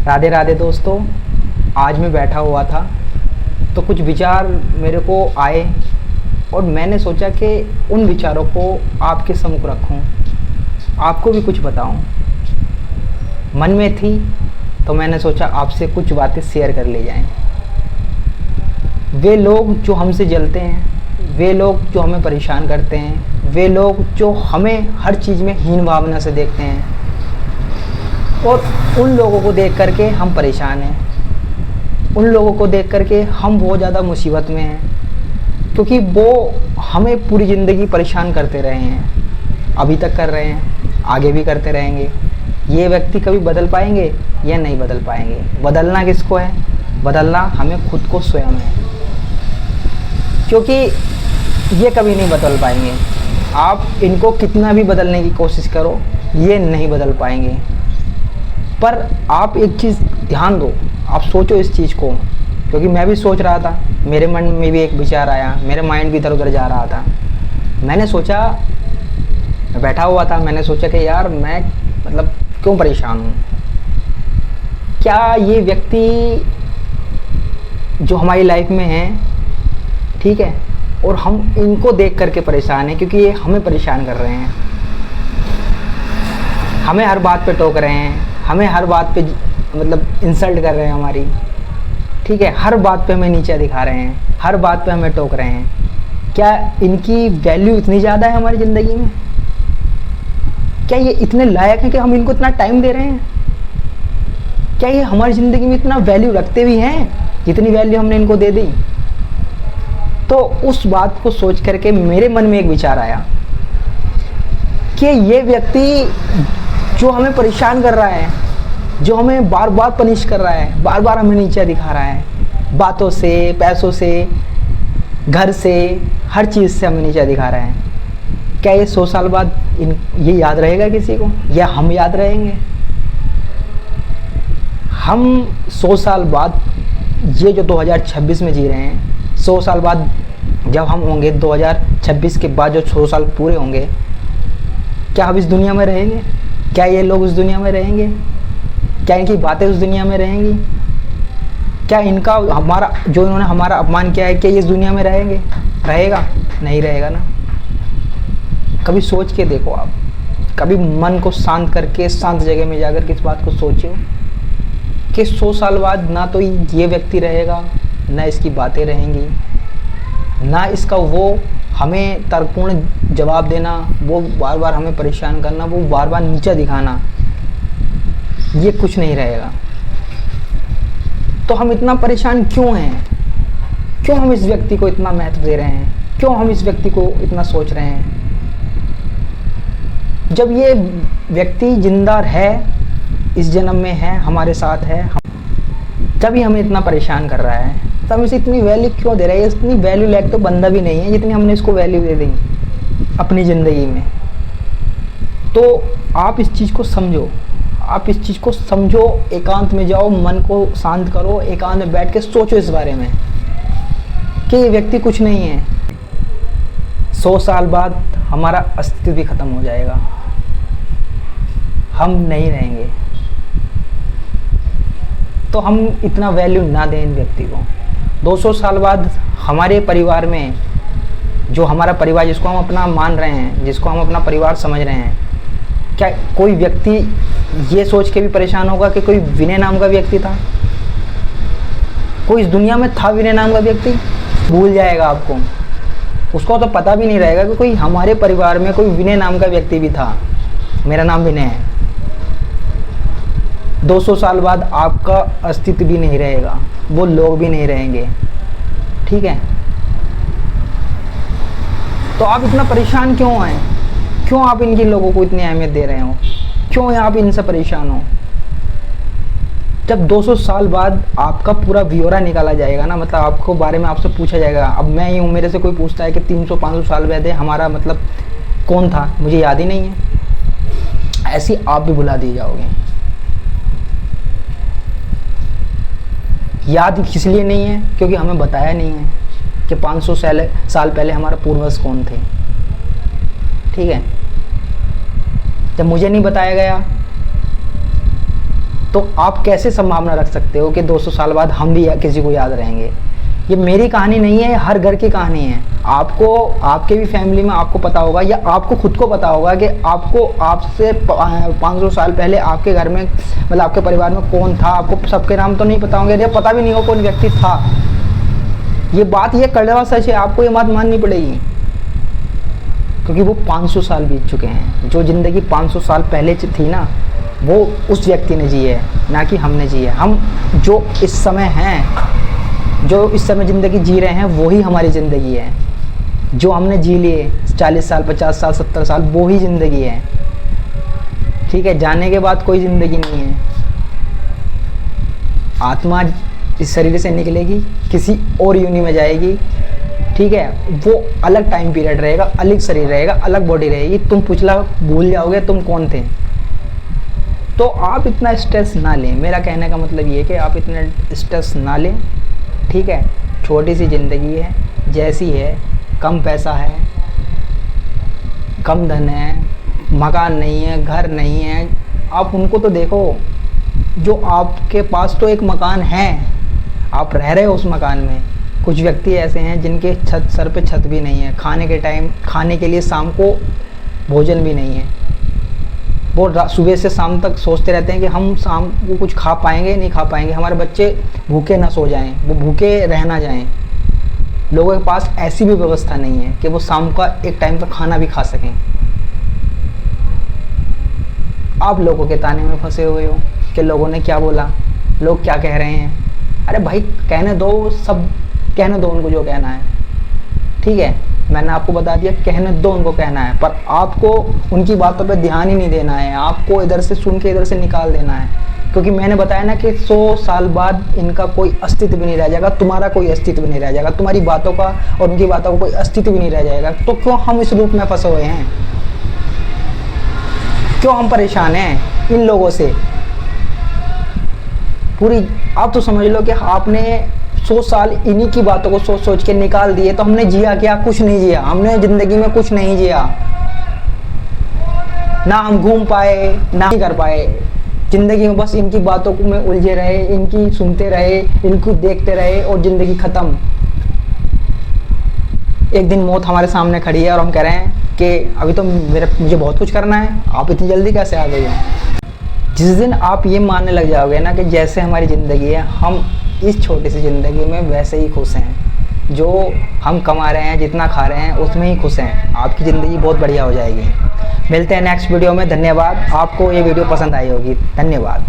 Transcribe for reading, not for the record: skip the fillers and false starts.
राधे राधे दोस्तों। आज मैं बैठा हुआ था तो कुछ विचार मेरे को आए और मैंने सोचा कि उन विचारों को आपके सम्मुख रखूं, आपको भी कुछ बताऊं। मन में थी तो मैंने सोचा आपसे कुछ बातें शेयर कर ली जाएं। वे लोग जो हमसे जलते हैं, वे लोग जो हमें परेशान करते हैं, वे लोग जो हमें हर चीज़ में हीन भावना से देखते हैं और उन लोगों को देख करके हम परेशान हैं। उन लोगों को देख करके हम बहुत ज़्यादा मुसीबत में हैं, क्योंकि वो हमें पूरी ज़िंदगी परेशान करते रहे हैं। अभी तक कर रहे हैं, आगे भी करते रहेंगे। ये व्यक्ति कभी बदल पाएंगे या नहीं बदल पाएंगे। बदलना किसको है? बदलना हमें खुद को स्वयं है, क्योंकि ये कभी नहीं बदल पाएंगे। आप इनको कितना भी बदलने की कोशिश करो, ये नहीं बदल पाएंगे। पर आप एक चीज़ ध्यान दो, आप सोचो इस चीज़ को, क्योंकि मैं भी सोच रहा था, मेरे मन में भी एक विचार आया, मेरे माइंड भी इधर उधर जा रहा था। मैंने सोचा, मैं बैठा हुआ था, मैंने सोचा कि यार मैं मतलब क्यों परेशान हूँ। क्या ये व्यक्ति जो हमारी लाइफ में है, ठीक है, और हम इनको देख करके परेशान हैं, क्योंकि ये हमें परेशान कर रहे हैं, हमें हर बात पे टोक रहे हैं, हमें हर बात पे मतलब इंसल्ट कर रहे हैं हमारी, ठीक है, हर बात पे हमें नीचा दिखा रहे हैं, हर बात पे हमें टोक रहे हैं। क्या इनकी वैल्यू इतनी ज़्यादा है हमारी ज़िंदगी में? क्या ये इतने लायक हैं कि हम इनको इतना टाइम दे रहे हैं? क्या ये हमारी ज़िंदगी में इतना वैल्यू रखते भी हैं जितनी वैल्यू हमने इनको दे दी? तो उस बात को सोच करके मेरे मन में एक विचार आया कि ये व्यक्ति जो हमें परेशान कर रहा है, जो हमें बार बार पनिश कर रहा है, बार बार हमें नीचा दिखा रहा है, बातों से, पैसों से, घर से, हर चीज़ से हमें नीचा दिखा रहा है, क्या ये 100 साल बाद ये याद रहेगा किसी को, या हम याद रहेंगे? हम 100 साल बाद, ये जो 2026 में जी रहे हैं, 100 साल बाद जब हम होंगे, 2026 के बाद जो 100 साल पूरे होंगे, क्या हम इस दुनिया में रहेंगे? क्या ये लोग उस दुनिया में रहेंगे? क्या इनकी बातें उस दुनिया में रहेंगी? क्या इनका हमारा जो इन्होंने हमारा अपमान किया है, क्या ये इस दुनिया में रहेंगे? रहेगा? नहीं रहेगा ना। कभी सोच के देखो आप, कभी मन को शांत करके शांत जगह में जाकर के इस बात को सोचो कि 100 साल बाद ना तो ये व्यक्ति रहेगा, ना इसकी बातें रहेंगी, ना इसका वो हमें तर्कपूर्ण जवाब देना, वो बार बार हमें परेशान करना, वो बार बार नीचा दिखाना, ये कुछ नहीं रहेगा। तो हम इतना परेशान क्यों हैं? क्यों हम इस व्यक्ति को इतना महत्व दे रहे हैं? क्यों हम इस व्यक्ति को इतना सोच रहे हैं? जब ये व्यक्ति जिंदा है, इस जन्म में है, हमारे साथ है, जब ही हमें इतना परेशान कर रहा है, तो हम इसे इतनी वैल्यू क्यों दे रहे हैं? इतनी वैल्यू लायक तो बंदा भी नहीं है जितनी हमने इसको वैल्यू दे दी अपनी ज़िंदगी में। तो आप इस चीज़ को समझो, आप इस चीज़ को समझो, एकांत में जाओ, मन को शांत करो, एकांत में बैठ के सोचो इस बारे में कि ये व्यक्ति कुछ नहीं है। 100 साल बाद हमारा अस्तित्व भी ख़त्म हो जाएगा, हम नहीं रहेंगे। तो हम इतना वैल्यू ना दें इन व्यक्ति को। 200 साल बाद हमारे परिवार में, जो हमारा परिवार जिसको हम अपना मान रहे हैं, जिसको हम अपना परिवार समझ रहे हैं, क्या कोई व्यक्ति ये सोच के भी परेशान होगा कि कोई विनय नाम का व्यक्ति था? कोई इस दुनिया में था विनय नाम का व्यक्ति? भूल जाएगा आपको, उसको तो पता भी नहीं रहेगा कि कोई हमारे परिवार में कोई विनय नाम का व्यक्ति भी था। मेरा नाम विनय है। 200 साल बाद आपका अस्तित्व भी नहीं रहेगा, वो लोग भी नहीं रहेंगे, ठीक है? तो आप इतना परेशान क्यों हैं? क्यों आप इनके लोगों को इतनी अहमियत दे रहे हो? क्यों आप इनसे परेशान हो? जब 200 साल बाद आपका पूरा ब्यौरा निकाला जाएगा ना, मतलब आपको बारे में आपसे पूछा जाएगा। अब मैं ही हूँ, मेरे से कोई पूछता है कि 300-500 साल पहले हमारा मतलब कौन था, मुझे याद ही नहीं है, ऐसी आप भी भुला दिए जाओगे। याद किस लिए नहीं है? क्योंकि हमें बताया नहीं है कि 500 साल पहले हमारा पूर्वज कौन थे, ठीक है? जब मुझे नहीं बताया गया तो आप कैसे संभावना रख सकते हो कि 200 साल बाद हम भी किसी को याद रहेंगे? ये मेरी कहानी नहीं है, हर घर की कहानी है। आपको, आपके भी फैमिली में आपको पता होगा, या आपको खुद को पता होगा कि आपको, आपसे 500 साल पहले आपके घर में, मतलब आपके परिवार में कौन था। आपको सबके नाम तो नहीं पता होंगे, या पता भी नहीं हो कौन व्यक्ति था। ये बात, ये कड़वा सच है, आपको ये बात माननी पड़ेगी, क्योंकि वो 500 साल बीत चुके हैं। जो ज़िंदगी 500 साल पहले थी ना, वो उस व्यक्ति ने जी है, ना कि हमने जी है। हम जो इस समय हैं, जो इस समय ज़िंदगी जी रहे हैं, वही हमारी ज़िंदगी है। जो हमने जी लिए 40 साल, 50 साल, 70 साल, वो ही ज़िंदगी है। ठीक है, जाने के बाद कोई ज़िंदगी नहीं है। आत्मा इस शरीर से निकलेगी, किसी और योनि में जाएगी। ठीक है, वो अलग टाइम पीरियड रहेगा, अलग शरीर रहेगा, अलग बॉडी रहेगी। तुम पिछला भूल जाओगे तुम कौन थे। तो आप इतना स्ट्रेस ना लें। मेरा कहने का मतलब ये है कि आप इतना स्ट्रेस ना लें। ठीक है, छोटी सी ज़िंदगी है, जैसी है, कम पैसा है, कम धन है, मकान नहीं है, घर नहीं है। आप उनको तो देखो, जो आपके पास तो एक मकान है, आप रह रहे हो उस मकान में। कुछ व्यक्ति ऐसे हैं जिनके छत, सर पे छत भी नहीं है, खाने के टाइम, खाने के लिए शाम को भोजन भी नहीं है। वो सुबह से शाम तक सोचते रहते हैं कि हम शाम को कुछ खा पाएंगे, नहीं खा पाएंगे, हमारे बच्चे भूखे ना सो जाएं, वो भूखे रह ना जाएं। लोगों के पास ऐसी भी व्यवस्था नहीं है कि वो शाम का एक टाइम का खाना भी खा सकें। आप लोगों के ताने में फंसे हुए हो कि लोगों ने क्या बोला, लोग क्या कह रहे हैं। अरे भाई, कहने दो, सब कहने दो उनको जो कहना है। ठीक है, मैंने आपको बता दिया, कहने दो उनको कहना है, पर आपको उनकी बातों पे ध्यान ही नहीं देना है। आपको इधर से सुन के इधर से निकाल देना है, क्योंकि मैंने बताया ना कि 100 साल बाद इनका कोई अस्तित्व भी नहीं रह जाएगा, तुम्हारा कोई अस्तित्व भी नहीं रह जाएगा, तुम्हारी बातों का और उनकी बातों का कोई अस्तित्व भी नहीं रह जाएगा। तो क्यों हम इस रूप में फंसे हुए हैं? क्यों हम परेशान हैं इन लोगों से? पूरी, आप तो समझ लो कि आपने 100 साल इन्हीं की बातों को सोच सोच के निकाल दिए, तो हमने जिया क्या? कुछ नहीं जिया। हमने ज़िंदगी में कुछ नहीं जिया, ना हम घूम पाए, ना ही कर पाए। ज़िंदगी में बस इनकी बातों में उलझे रहे, इनकी सुनते रहे, इनको देखते रहे, और ज़िंदगी ख़त्म। एक दिन मौत हमारे सामने खड़ी है और हम कह रहे हैं कि अभी तो मुझे बहुत कुछ करना है, आप इतनी जल्दी कैसे आ गई हो? जिस दिन आप ये मानने लग जाओगे ना कि जैसे हमारी ज़िंदगी है, हम इस छोटी सी ज़िंदगी में वैसे ही खुश हैं, जो हम कमा रहे हैं, जितना खा रहे हैं, उसमें ही खुश हैं, आपकी ज़िंदगी बहुत बढ़िया हो जाएगी। मिलते हैं नेक्स्ट वीडियो में। धन्यवाद। आपको ये वीडियो पसंद आई होगी। धन्यवाद।